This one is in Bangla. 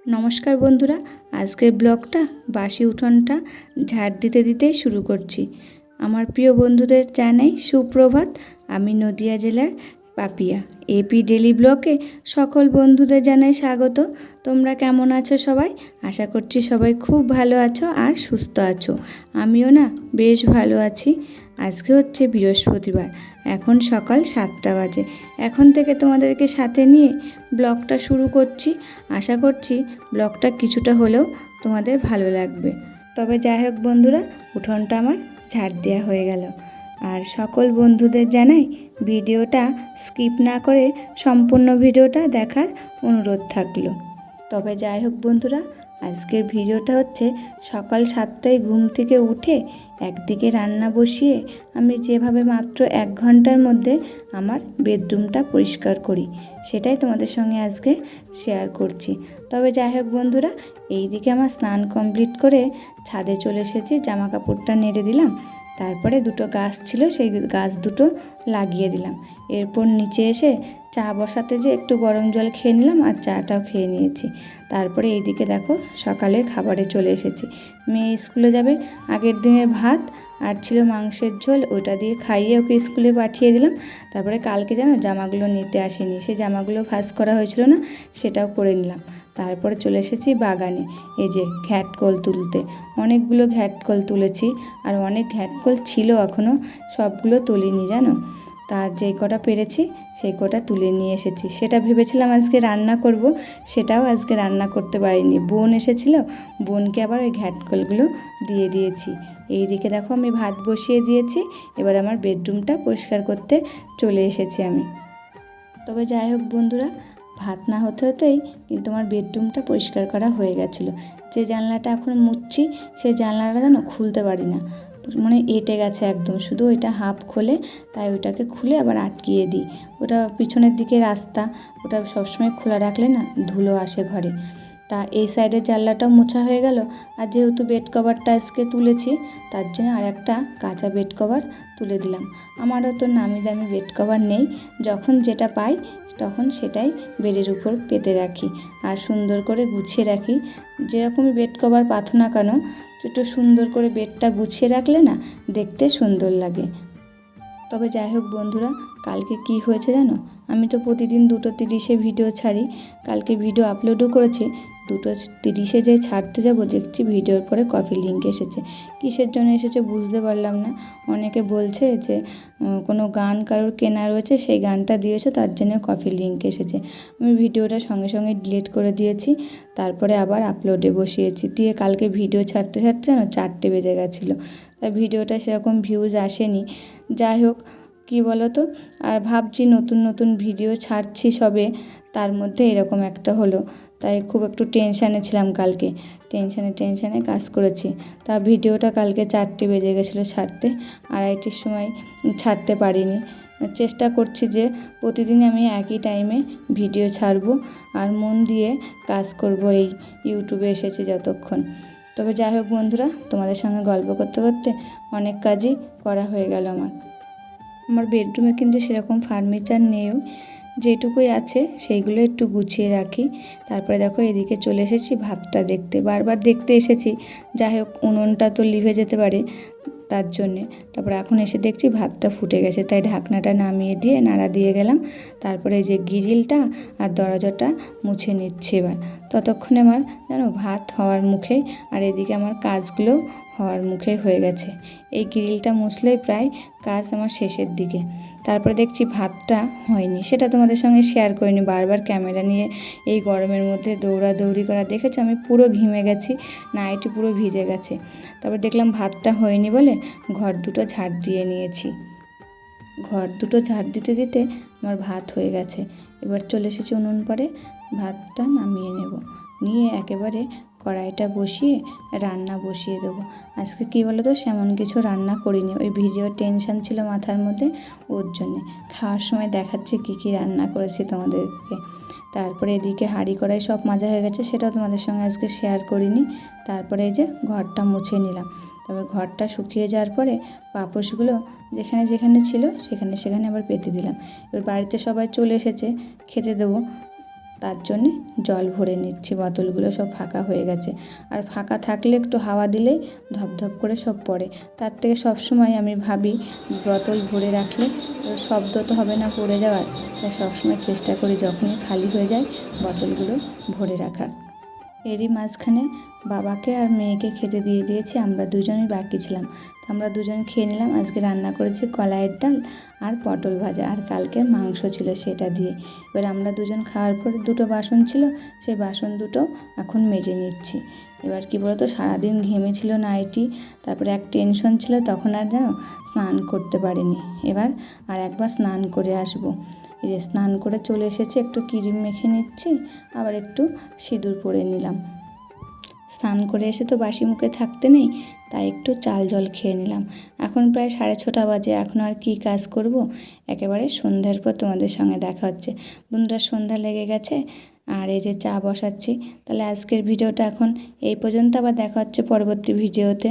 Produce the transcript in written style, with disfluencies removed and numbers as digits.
নমস্কার বন্ধুরা, আজকের ব্লগটা বাসি উঠোনটা ঝাড় দিতে দিতেই শুরু করছি। আমার প্রিয় বন্ধুদের জানাই সুপ্রভাত। আমি নদিয়া জেলার পাপিয়া এপি ডেলি ব্লগে সকল বন্ধুদের জানাই স্বাগত। তোমরা কেমন আছো সবাই? আশা করছি সবাই খুব ভালো আছো আর সুস্থ আছো। আমিও না বেশ ভালো আছি। আজকে হচ্ছে বৃহস্পতিবার, এখন সকাল 7টা বাজে। এখন থেকে তোমাদেরকে সাথে নিয়ে ব্লগটা শুরু করছি। আশা করছি ব্লগটা কিছুটা হলেও তোমাদের ভালো লাগবে। তবে যাই হোক বন্ধুরা, উঠোনটা আমার ঝাড় দেওয়া হয়ে গেল। আর সকল বন্ধুদের জানাই ভিডিওটা স্কিপ না করে সম্পূর্ণ ভিডিওটা দেখার অনুরোধ থাকলো। তবে যাই হোক বন্ধুরা, আজকের ভিডিওটা হচ্ছে সকাল 7টায় ঘুম থেকে উঠে একদিকে রান্না বসিয়ে আমি যেভাবে মাত্র 1 ঘন্টার মধ্যে আমার বেডরুমটা পরিষ্কার করি, সেটাই তোমাদের সঙ্গে আজকে শেয়ার করছি। তবে যাই হোক বন্ধুরা, এইদিকে আমার স্নান কমপ্লিট করে ছাদে চলে এসেছি, জামা কাপড়টা নেড়ে দিলাম। তারপরে দুটো গাছ ছিল, সেই গাছ দুটো লাগিয়ে দিলাম। এরপর নিচে এসে চা বসাতে যে একটু গরম জল খেয়ে নিলাম আর চাটাও খেয়ে নিয়েছি। তারপরে এইদিকে দেখো সকালে খাবারে চলে এসেছি। মেয়ে স্কুলে যাবে, আগের দিনের ভাত আর ছিল মাংসের ঝোল, ওটা দিয়ে খাইয়ে ওকে স্কুলে পাঠিয়ে দিলাম। তারপরে কালকে জানো জামাগুলো নিতে আসেনি, সেই জামাগুলো ভাঁজ করা হয়েছিল না, সেটাও করে নিলাম। তারপরে চলে এসেছি বাগানে, এই যে ঘ্যাটকল তুলতে। অনেকগুলো ঘ্যাটকল তুলেছি আর অনেক ঘ্যাটকল ছিল এখনও, সবগুলো তুলিনি জানো। তার যেই কটা পেরেছি সেই কটা তুলে নিয়ে এসেছি। সেটা ভেবেছিলাম আজকে রান্না করব, সেটাও আজকে রান্না করতে পারিনি। বোন এসেছিল, বোনকে আবার ওই ঘ্যাটকলগুলো দিয়ে দিয়েছি। এইদিকে দেখো আমি ভাত বসিয়ে দিয়েছি, এবার আমার বেডরুমটা পরিষ্কার করতে চলে এসেছি আমি। তবে যাই হোক বন্ধুরা, ভাত না হতে হতেই কিন্তু আমার বেডরুমটা পরিষ্কার করা হয়ে গেছিলো। যে জানলাটা এখন মুছছি সেই জানলাটা যেন খুলতে পারি না, মানে এঁটে গেছে একদম, শুধু ওইটা হাফ খোলে, তাই ওইটাকে খুলে আবার আটকিয়ে দিই। ওটা পিছনের দিকে রাস্তা, ওটা সবসময় খোলা রাখলে না ধুলো আসে ঘরে। তা এই সাইডের জানলাটাও মোছা হয়ে গেল। আর যেহেতু বেড কভারটা আজকে তুলেছি, তার জন্য আর একটা কাঁচা বেড কভার তুলে দিলাম। আমারও তো নামি দামি বেড কভার নেই, যখন যেটা পাই তখন সেটাই বেডের উপর পেতে রাখি আর সুন্দর করে গুছিয়ে রাখি। যেরকমই বেড কভার পাথো না কেন, একটু সুন্দর করে বেডটা গুছিয়ে রাখলে না দেখতে সুন্দর লাগে। তবে যাই হোক বন্ধুরা, কালকে কি হয়েছে জানো, আমি তো প্রতিদিন 2:30 ভিডিও ছাড়ি। কালকে ভিডিও আপলোডও করেছি। 2:30 যে ছাড়তে যাব, দেখছি ভিডিওর পরে কপি লিঙ্ক এসেছে। কিসের জন্য এসেছে বুঝতে পারলাম না। অনেকে বলছে যে কোনো গান কারোর কেনা রয়েছে, সেই গানটা দিয়েছো, তার জন্য কপি লিঙ্ক এসেছে। আমি ভিডিওটা সঙ্গে সঙ্গে ডিলিট করে দিয়েছি, তারপরে আবার আপলোডে বসিয়েছি। দিয়ে কালকে ভিডিও ছাড়তে ছাড়তে যেন 4টে বেজে গেছিলো, তাই ভিডিওটা সেরকম ভিউজ আসেনি। যাই হোক, কী বলো তো, আর ভাবছি নতুন নতুন ভিডিও ছাড়ছি সবে, তার মধ্যে এরকম একটা হলো, তাই খুব একটু টেনশানে ছিলাম কালকে। টেনশানে কাজ করেছি। তা ভিডিওটা কালকে 4টে বেজে গেছিলো ছাড়তে, 2:30-র সময় ছাড়তে পারিনি। চেষ্টা করছি যে প্রতিদিন আমি একই টাইমে ভিডিও ছাড়বো আর মন দিয়ে কাজ করব এই ইউটিউবে এসেছি যতক্ষণ। তবে যাই হোক বন্ধুরা, তোমাদের সঙ্গে গল্প করতে করতে অনেক কাজই করা হয়ে গেল আমার বেডরুমে কিন্তু সেরকম ফার্নিচার নেইও, যেটুকুই আছে সেইগুলো একটু গুছিয়ে রাখি। তারপরে দেখো এদিকে চলে এসেছি ভাতটা দেখতে, বারবার দেখতে এসেছি। যাই হোক, উনুনটা তো লিভে যেতে পারে, তার জন্যে। তারপরে এখন এসে দেখছি ভাতটা ফুটে গেছে, তাই ঢাকনাটা নামিয়ে দিয়ে নাড়া দিয়ে গেলাম। তারপরে এই যে গ্রিলটা আর দরজাটা মুছে নিচ্ছি এবার। ততক্ষণে আমার জানো ভাত হওয়ার মুখে, আর এদিকে আমার কাজগুলো হওয়ার মুখে হয়ে গেছে। এই গ্রিলটা মুছলেই প্রায় কাজ আমার শেষের দিকে। তারপরে দেখছি ভাতটা হয়নি, সেটা তোমাদের সঙ্গে শেয়ার করিনি। বারবার ক্যামেরা নিয়ে এই গরমের মধ্যে দৌড়াদৌড়ি করা দেখেছো, আমি পুরো ঘেমে গেছি, নাইটি পুরো ভিজে গেছে। তারপর দেখলাম ভাতটা হয়নি বলে ঘর দুটো ঝাড় দিয়ে নিয়েছি। ঘর দুটো ঝাড় দিতে দিতে আমার ভাত হয়ে গেছে। এবার চলে এসেছি উনুন পরে, ভাতটা নামিয়ে নেব, নিয়ে একেবারে কড়াইটা বসিয়ে রান্না বসিয়ে দেবো। আজকে কী বলো তো, সেমন কিছু রান্না করিনি, ওই ভিডিওর টেনশান ছিল মাথার মধ্যে, ওর জন্যে। খাওয়ার সময় দেখাচ্ছি কী কী রান্না করেছি তোমাদেরকে। তারপরে এদিকে হাঁড়ি কড়াই সব মাজা হয়ে গেছে, সেটাও তোমাদের সঙ্গে আজকে শেয়ার করিনি। তারপরে এই যে ঘরটা মুছে নিলাম। তবে ঘরটা শুকিয়ে যাওয়ার পরে পাপোশগুলো যেখানে যেখানে ছিল সেখানে সেখানে আবার পেতে দিলাম। এবার বাড়িতে সবাই চলে এসেছে, খেতে দেবো, তার জন্যে জল ভরে নিচ্ছি। বোতলগুলো সব ফাঁকা হয়ে গেছে, আর ফাঁকা থাকলে একটু হাওয়া দিলেই ধপধপ করে সব পড়ে। তার থেকে সবসময় আমি ভাবি বোতল ভরে রাখলে শব্দ তো হবে না পড়ে যাওয়ার, তাই সবসময় চেষ্টা করি যখনই খালি হয়ে যায় বোতলগুলো ভরে রাখার। এরই মাঝখানে বাবাকে আর মেয়েকে খেতে দিয়ে দিয়েছি, আমরা দুজনই বাকি ছিলাম। তো আমরা দুজন খেয়ে নিলাম। আজকে রান্না করেছি কলাইয়ের ডাল আর পটল ভাজা, আর কালকের মাংস ছিল সেটা দিয়ে। এবার আমরা দুজন খাওয়ার পর দুটো বাসন ছিল, সেই বাসন দুটো এখন মেজে নিচ্ছি। এবার কী বলতো, সারাদিন ঘেমেছিল নাইটি, তারপরে এক টেনশন ছিল, তখন আর যেন স্নান করতে পারিনি। এবার আর একবার স্নান করে আসবো। এই যে স্নান করে চলে এসেছি, একটু ক্রিম মেখে নিচ্ছি, আবার একটু সিঁদুর পরে নিলাম। স্নান করে এসে তো বাসি মুখে থাকতে নেই, তাই একটু চাল জল খেয়ে নিলাম। এখন প্রায় 6:30 বাজে, এখন আর কি কাজ করব। একেবারে সন্ধ্যার পর তোমাদের সঙ্গে দেখা হচ্ছে। বন্ধুরা, সন্ধ্যা লেগে গেছে, আর এই যে চা বসাচ্ছি। তাহলে আজকের ভিডিওটা এখন এই পর্যন্ত, আবার দেখা হচ্ছে পরবর্তী ভিডিওতে।